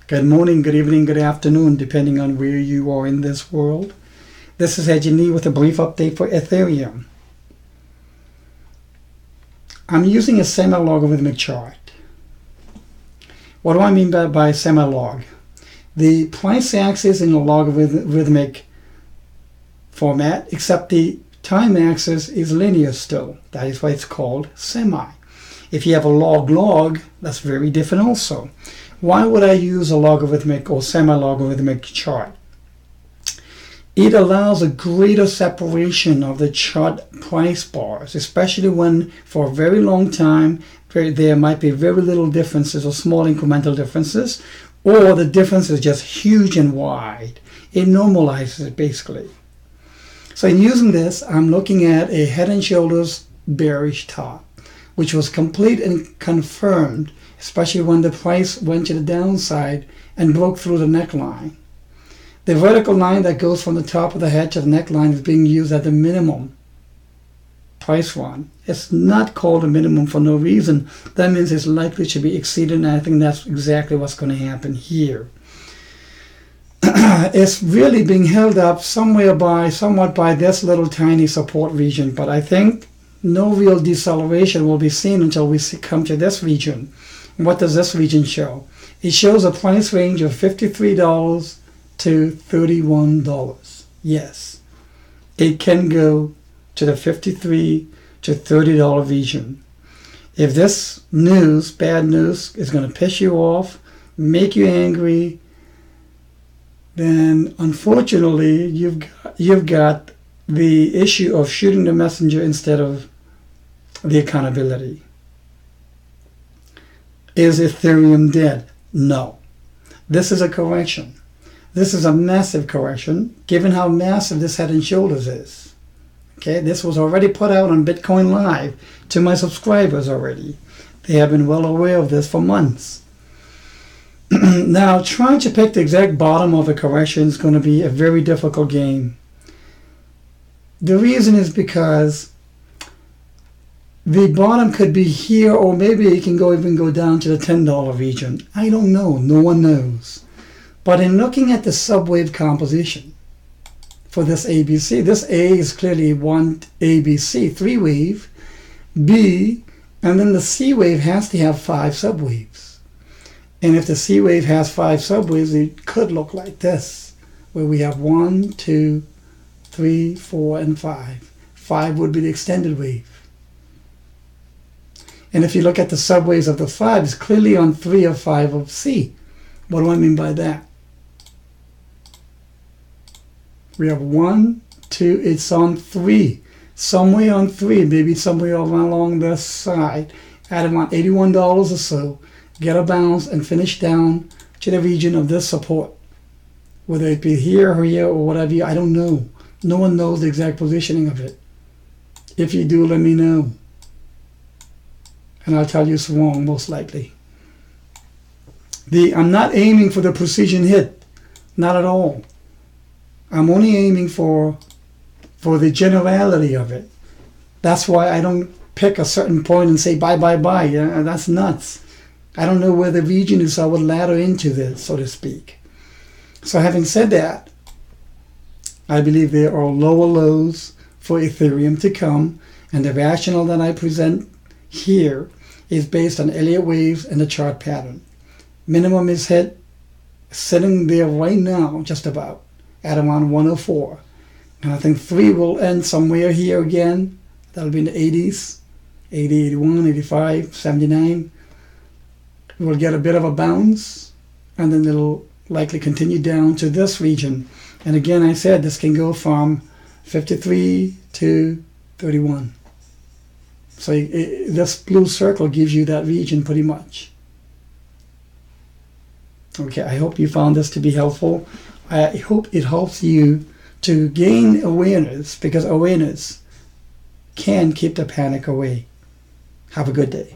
Good morning, good evening, good afternoon, depending on where you are in this world. This is Lee with a brief update for Ethereum. I'm using a semi-logarithmic chart. What do I mean by semi-log? The price axis in a logarithmic format, except the time axis is linear still. That is why it's called semi. If you have a log-log, that's very different also. Why would I use a logarithmic or semi-logarithmic chart? It allows a greater separation of the chart price bars, especially when for a very long time there might be very little differences or small incremental differences, or the difference is just huge and wide. It normalizes it basically. So in using this, I'm looking at a head and shoulders bearish top, which was complete and confirmed, especially when the price went to the downside and broke through the neckline. The vertical line that goes from the top of the head to the neckline is being used at the minimum price run. It's not called a minimum for no reason. That means it's likely to be exceeded, and I think that's exactly what's going to happen here. It's really being held up somewhat by this little tiny support region, but I think no real deceleration will be seen until we come to this region. What does this region show? It shows a price range of $53 to $31. Yes, it can go to the $53 to $30 region. If this news, bad news, is going to piss you off, make you angry, then unfortunately you've got the issue of shooting the messenger instead of the accountability. Is Ethereum dead? No. This is a correction. This is a massive correction, given how massive this head and shoulders is. Okay, this was already put out on Bitcoin Live to my subscribers already. They have been well aware of this for months. Now, trying to pick the exact bottom of a correction is going to be a very difficult game. The reason is because the bottom could be here, or maybe it can even go down to the $10 region. I don't know. No one knows. But in looking at the subwave composition for this ABC, this A is clearly one ABC, 3-wave, B, and then the C wave has to have 5 subwaves. And if the C wave has 5 subwaves, it could look like this, where we have 1, 2, 3, 4, and 5. 5 would be the extended wave. And if you look at the subwaves of the 5, it's clearly on 3 or 5 of C. What do I mean by that? We have 1, 2, it's on 3. Somewhere on 3, maybe somewhere along this side, at around $81 or so, get a bounce and finish down to the region of this support. Whether it be here or here or whatever, I don't know. No one knows the exact positioning of it. If you do, let me know. And I'll tell you it's wrong, most likely. I'm not aiming for the precision hit. Not at all. I'm only aiming for the generality of it. That's why I don't pick a certain point and say buy, buy, buy. Yeah, that's nuts. I don't know where the region is, so I would ladder into this, so to speak. So having said that, I believe there are lower lows for Ethereum to come, and the rationale that I present here is based on Elliott waves and the chart pattern. Minimum is hit, sitting there right now, just about, at around 104. And I think 3 will end somewhere here again. That'll be in the 80s, 80, 81, 85, 79. We'll get a bit of a bounce, and then it'll likely continue down to this region. And again, I said this can go from 53 to 31. So this blue circle gives you that region pretty much. Okay, I hope you found this to be helpful. I hope it helps you to gain awareness, because awareness can keep the panic away. Have a good day.